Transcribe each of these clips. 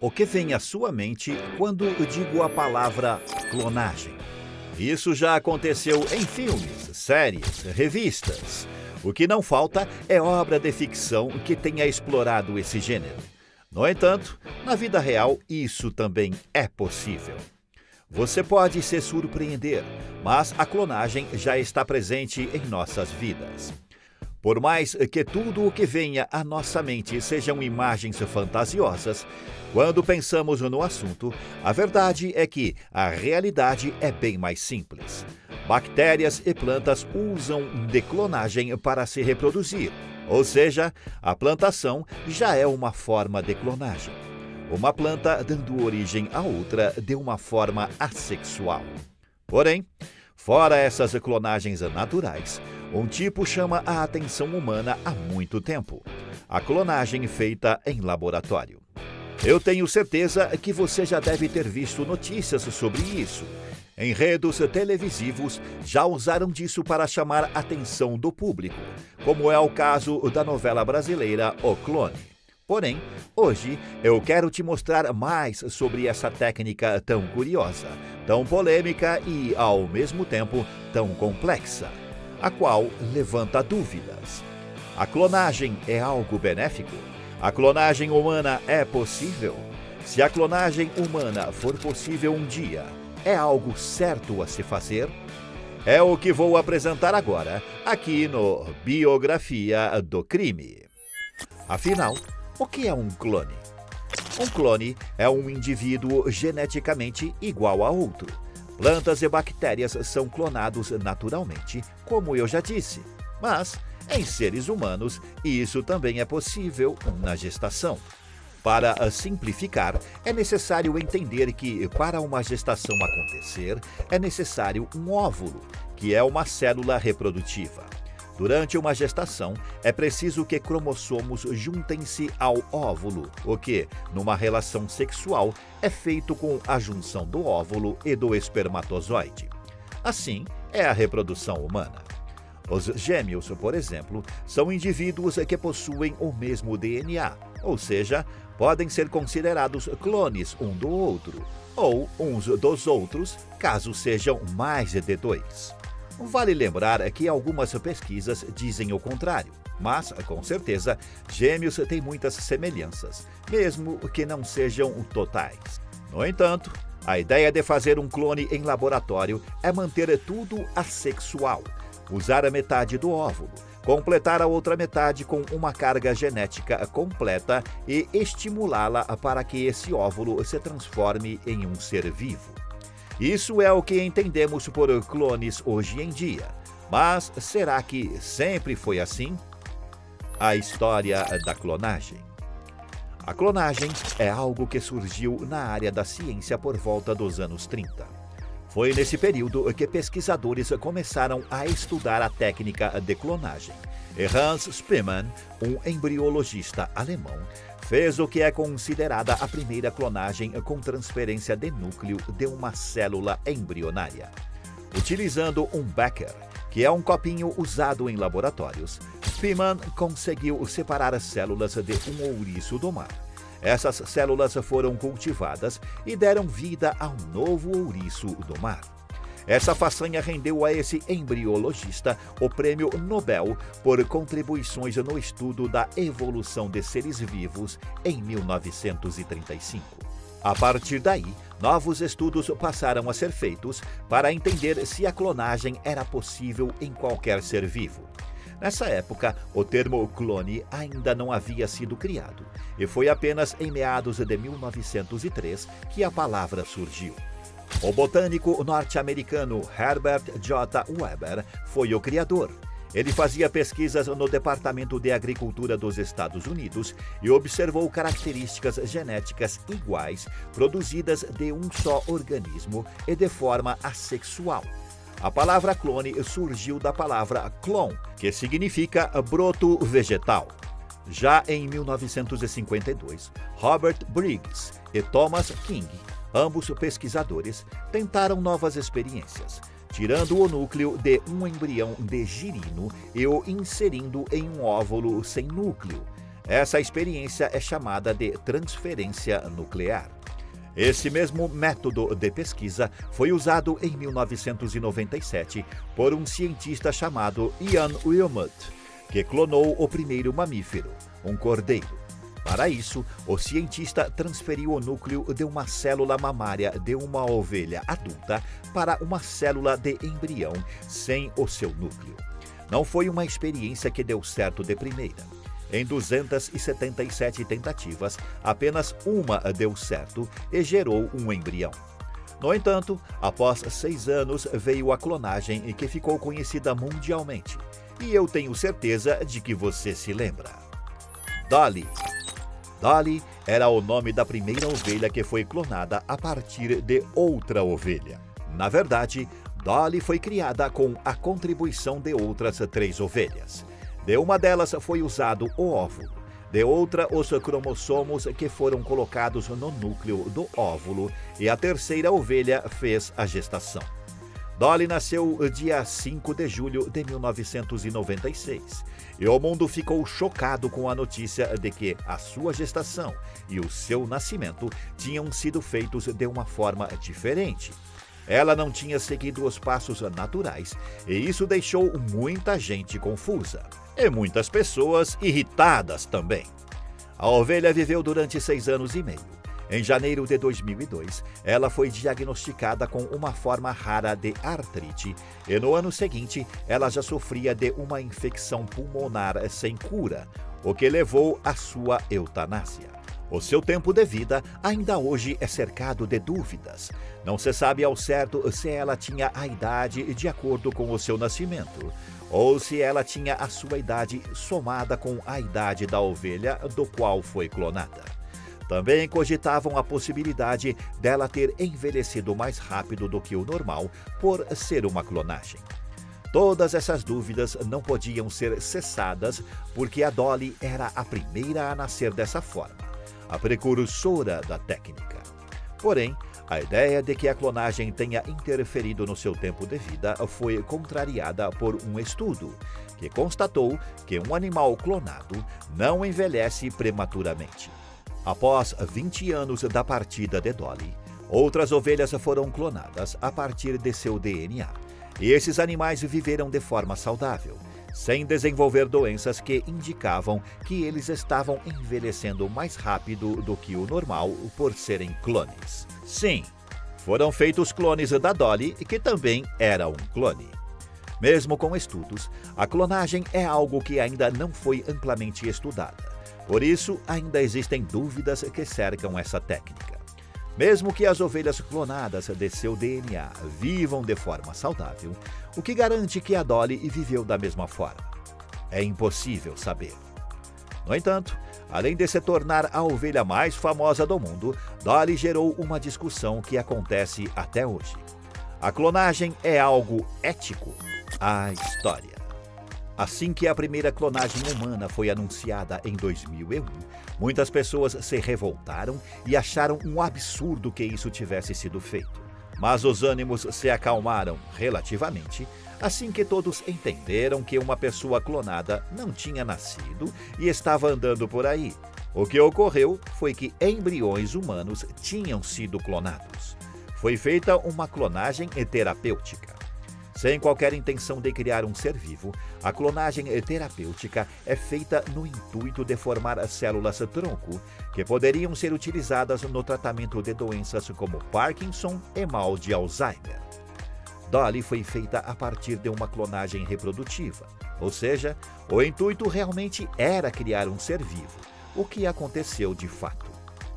O que vem à sua mente quando eu digo a palavra clonagem? Isso já aconteceu em filmes, séries, revistas. O que não falta é obra de ficção que tenha explorado esse gênero. No entanto, na vida real, isso também é possível. Você pode se surpreender, mas a clonagem já está presente em nossas vidas. Por mais que tudo o que venha à nossa mente sejam imagens fantasiosas, quando pensamos no assunto, a verdade é que a realidade é bem mais simples. Bactérias e plantas usam de clonagem para se reproduzir, ou seja, a plantação já é uma forma de clonagem. Uma planta dando origem a outra de uma forma assexual. Porém, fora essas clonagens naturais, um tipo chama a atenção humana há muito tempo: a clonagem feita em laboratório. Eu tenho certeza que você já deve ter visto notícias sobre isso. Enredos televisivos já usaram disso para chamar a atenção do público, como é o caso da novela brasileira O Clone. Porém, hoje eu quero te mostrar mais sobre essa técnica tão curiosa, tão polêmica e, ao mesmo tempo, tão complexa, a qual levanta dúvidas. A clonagem é algo benéfico? A clonagem humana é possível? Se a clonagem humana for possível um dia, é algo certo a se fazer? É o que vou apresentar agora, aqui no Biografia do Crime. Afinal, o que é um clone? Um clone é um indivíduo geneticamente igual a outro. Plantas e bactérias são clonados naturalmente, como eu já disse. Mas, em seres humanos, isso também é possível na gestação. Para simplificar, é necessário entender que, para uma gestação acontecer, é necessário um óvulo, que é uma célula reprodutiva. Durante uma gestação, é preciso que cromossomos juntem-se ao óvulo, o que, numa relação sexual, é feito com a junção do óvulo e do espermatozoide. Assim, é a reprodução humana. Os gêmeos, por exemplo, são indivíduos que possuem o mesmo DNA, ou seja, podem ser considerados clones um do outro, ou uns dos outros, caso sejam mais de dois. Vale lembrar que algumas pesquisas dizem o contrário, mas, com certeza, gêmeos têm muitas semelhanças, mesmo que não sejam totais. No entanto, a ideia de fazer um clone em laboratório é manter tudo assexual, usar a metade do óvulo, completar a outra metade com uma carga genética completa e estimulá-la para que esse óvulo se transforme em um ser vivo. Isso é o que entendemos por clones hoje em dia. Mas será que sempre foi assim? A história da clonagem. A clonagem é algo que surgiu na área da ciência por volta dos anos 30. Foi nesse período que pesquisadores começaram a estudar a técnica de clonagem. E Hans Spemann, um embriologista alemão, fez o que é considerada a primeira clonagem com transferência de núcleo de uma célula embrionária. Utilizando um Becker, que é um copinho usado em laboratórios, Spemann conseguiu separar as células de um ouriço do mar. Essas células foram cultivadas e deram vida a um novo ouriço do mar. Essa façanha rendeu a esse embriologista o Prêmio Nobel por contribuições no estudo da evolução de seres vivos em 1935. A partir daí, novos estudos passaram a ser feitos para entender se a clonagem era possível em qualquer ser vivo. Nessa época, o termo clone ainda não havia sido criado, e foi apenas em meados de 1903 que a palavra surgiu. O botânico norte-americano Herbert J. Weber foi o criador. Ele fazia pesquisas no Departamento de Agricultura dos Estados Unidos e observou características genéticas iguais produzidas de um só organismo e de forma assexual. A palavra clone surgiu da palavra clone, que significa broto vegetal. Já em 1952, Robert Briggs e Thomas King, ambos pesquisadores, tentaram novas experiências, tirando o núcleo de um embrião de girino e o inserindo em um óvulo sem núcleo. Essa experiência é chamada de transferência nuclear. Esse mesmo método de pesquisa foi usado em 1997 por um cientista chamado Ian Wilmut, que clonou o primeiro mamífero, um cordeiro. Para isso, o cientista transferiu o núcleo de uma célula mamária de uma ovelha adulta para uma célula de embrião sem o seu núcleo. Não foi uma experiência que deu certo de primeira. Em 277 tentativas, apenas uma deu certo e gerou um embrião. No entanto, após 6 anos veio a clonagem que ficou conhecida mundialmente. E eu tenho certeza de que você se lembra. Dolly. Dolly era o nome da primeira ovelha que foi clonada a partir de outra ovelha. Na verdade, Dolly foi criada com a contribuição de outras 3 ovelhas. De uma delas foi usado o óvulo, de outra os cromossomos que foram colocados no núcleo do óvulo e a terceira ovelha fez a gestação. Dolly nasceu dia 5 de julho de 1996 e o mundo ficou chocado com a notícia de que a sua gestação e o seu nascimento tinham sido feitos de uma forma diferente. Ela não tinha seguido os passos naturais e isso deixou muita gente confusa. E muitas pessoas irritadas também. A ovelha viveu durante 6 anos e meio. Em janeiro de 2002, ela foi diagnosticada com uma forma rara de artrite e no ano seguinte ela já sofria de uma infecção pulmonar sem cura, o que levou à sua eutanásia. O seu tempo de vida ainda hoje é cercado de dúvidas. Não se sabe ao certo se ela tinha a idade de acordo com o seu nascimento, ou se ela tinha a sua idade somada com a idade da ovelha do qual foi clonada. Também cogitavam a possibilidade dela ter envelhecido mais rápido do que o normal por ser uma clonagem. Todas essas dúvidas não podiam ser cessadas porque a Dolly era a primeira a nascer dessa forma, a precursora da técnica. Porém, a ideia de que a clonagem tenha interferido no seu tempo de vida foi contrariada por um estudo que constatou que um animal clonado não envelhece prematuramente. Após 20 anos da partida de Dolly, outras ovelhas foram clonadas a partir de seu DNA, e esses animais viveram de forma saudável, sem desenvolver doenças que indicavam que eles estavam envelhecendo mais rápido do que o normal por serem clones. Sim, foram feitos clones da Dolly, que também era um clone. Mesmo com estudos, a clonagem é algo que ainda não foi amplamente estudada. Por isso, ainda existem dúvidas que cercam essa técnica. Mesmo que as ovelhas clonadas de seu DNA vivam de forma saudável, o que garante que a Dolly viveu da mesma forma? É impossível saber. No entanto, além de se tornar a ovelha mais famosa do mundo, Dolly gerou uma discussão que acontece até hoje. A clonagem é algo ético? A história. Assim que a primeira clonagem humana foi anunciada em 2001, muitas pessoas se revoltaram e acharam um absurdo que isso tivesse sido feito. Mas os ânimos se acalmaram relativamente assim que todos entenderam que uma pessoa clonada não tinha nascido e estava andando por aí. O que ocorreu foi que embriões humanos tinham sido clonados. Foi feita uma clonagem terapêutica. Sem qualquer intenção de criar um ser vivo, a clonagem terapêutica é feita no intuito de formar células-tronco que poderiam ser utilizadas no tratamento de doenças como Parkinson e mal de Alzheimer. Dolly foi feita a partir de uma clonagem reprodutiva, ou seja, o intuito realmente era criar um ser vivo, o que aconteceu de fato.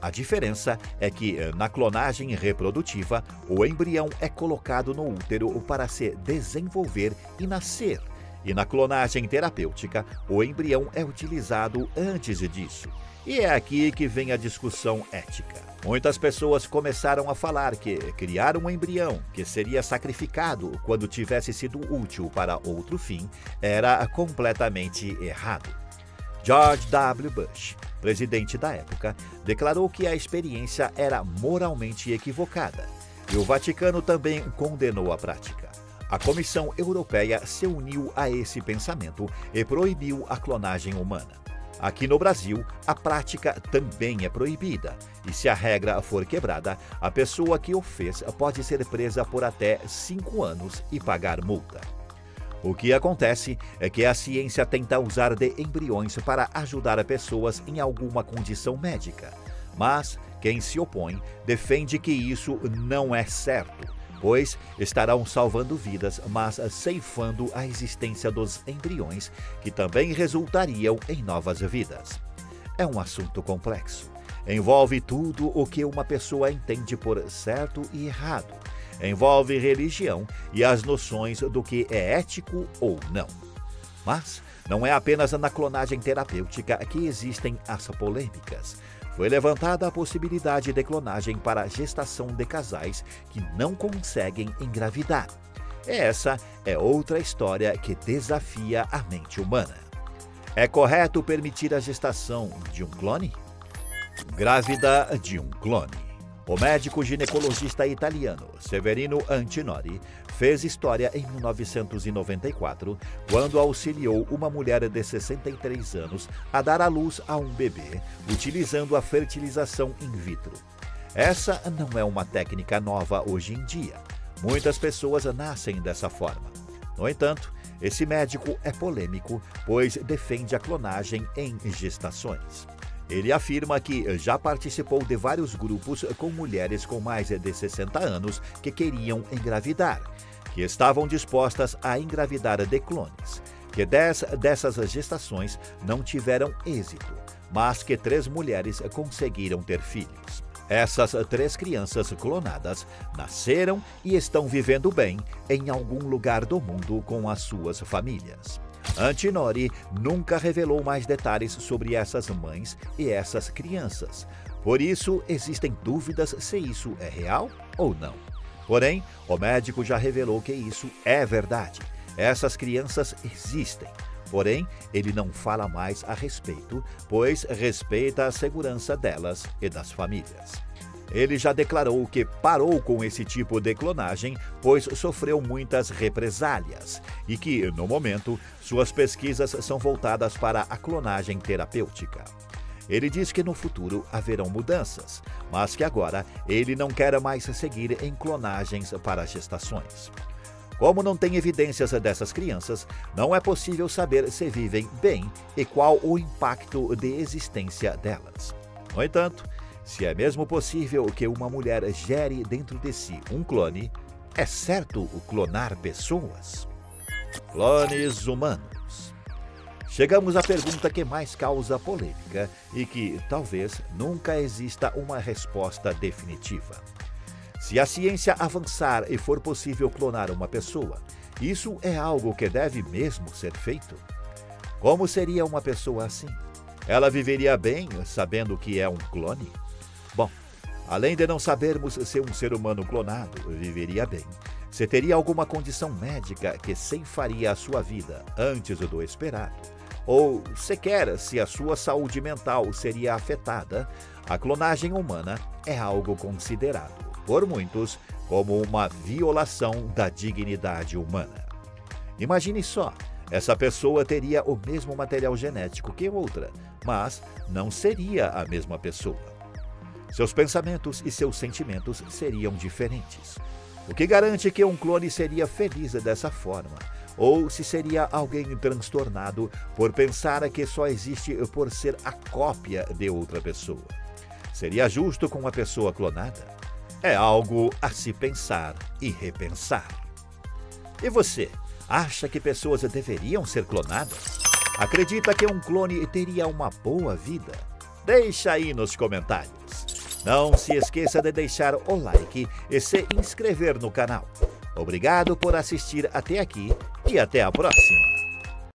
A diferença é que, na clonagem reprodutiva, o embrião é colocado no útero para se desenvolver e nascer, e na clonagem terapêutica, o embrião é utilizado antes disso. E é aqui que vem a discussão ética. Muitas pessoas começaram a falar que criar um embrião que seria sacrificado quando tivesse sido útil para outro fim era completamente errado. George W. Bush, presidente da época, declarou que a experiência era moralmente equivocada, e o Vaticano também condenou a prática. A Comissão Europeia se uniu a esse pensamento e proibiu a clonagem humana. Aqui no Brasil, a prática também é proibida, e se a regra for quebrada, a pessoa que o fez pode ser presa por até 5 anos e pagar multa. O que acontece é que a ciência tenta usar de embriões para ajudar pessoas em alguma condição médica, mas quem se opõe defende que isso não é certo, pois estarão salvando vidas, mas ceifando a existência dos embriões, que também resultariam em novas vidas. É um assunto complexo. Envolve tudo o que uma pessoa entende por certo e errado. Envolve religião e as noções do que é ético ou não. Mas não é apenas na clonagem terapêutica que existem as polêmicas. Foi levantada a possibilidade de clonagem para a gestação de casais que não conseguem engravidar. Essa é outra história que desafia a mente humana. É correto permitir a gestação de um clone? Grávida de um clone. O médico ginecologista italiano Severino Antinori fez história em 1994, quando auxiliou uma mulher de 63 anos a dar à luz a um bebê, utilizando a fertilização in vitro. Essa não é uma técnica nova hoje em dia. Muitas pessoas nascem dessa forma. No entanto, esse médico é polêmico, pois defende a clonagem em gestações. Ele afirma que já participou de vários grupos com mulheres com mais de 60 anos que queriam engravidar, que estavam dispostas a engravidar de clones, que 10 dessas gestações não tiveram êxito, mas que 3 mulheres conseguiram ter filhos. Essas 3 crianças clonadas nasceram e estão vivendo bem em algum lugar do mundo com as suas famílias. Antinori nunca revelou mais detalhes sobre essas mães e essas crianças. Por isso, existem dúvidas se isso é real ou não. Porém, o médico já revelou que isso é verdade. Essas crianças existem. Porém, ele não fala mais a respeito, pois respeita a segurança delas e das famílias. Ele já declarou que parou com esse tipo de clonagem, pois sofreu muitas represálias e que, no momento, suas pesquisas são voltadas para a clonagem terapêutica. Ele diz que no futuro haverão mudanças, mas que agora ele não quer mais seguir em clonagens para gestações. Como não tem evidências dessas crianças, não é possível saber se vivem bem e qual o impacto de existência delas. No entanto, se é mesmo possível que uma mulher gere dentro de si um clone, é certo clonar pessoas? Clones humanos. Chegamos à pergunta que mais causa polêmica e que talvez nunca exista uma resposta definitiva. Se a ciência avançar e for possível clonar uma pessoa, isso é algo que deve mesmo ser feito? Como seria uma pessoa assim? Ela viveria bem sabendo que é um clone? Bom, além de não sabermos se um ser humano clonado viveria bem, se teria alguma condição médica que ceifaria a sua vida antes do esperado, ou sequer se a sua saúde mental seria afetada, a clonagem humana é algo considerado por muitos como uma violação da dignidade humana. Imagine só, essa pessoa teria o mesmo material genético que outra, mas não seria a mesma pessoa. Seus pensamentos e seus sentimentos seriam diferentes. O que garante que um clone seria feliz dessa forma? Ou se seria alguém transtornado por pensar que só existe por ser a cópia de outra pessoa? Seria justo com a pessoa clonada? É algo a se pensar e repensar. E você, acha que pessoas deveriam ser clonadas? Acredita que um clone teria uma boa vida? Deixa aí nos comentários. Não se esqueça de deixar o like e se inscrever no canal. Obrigado por assistir até aqui e até a próxima.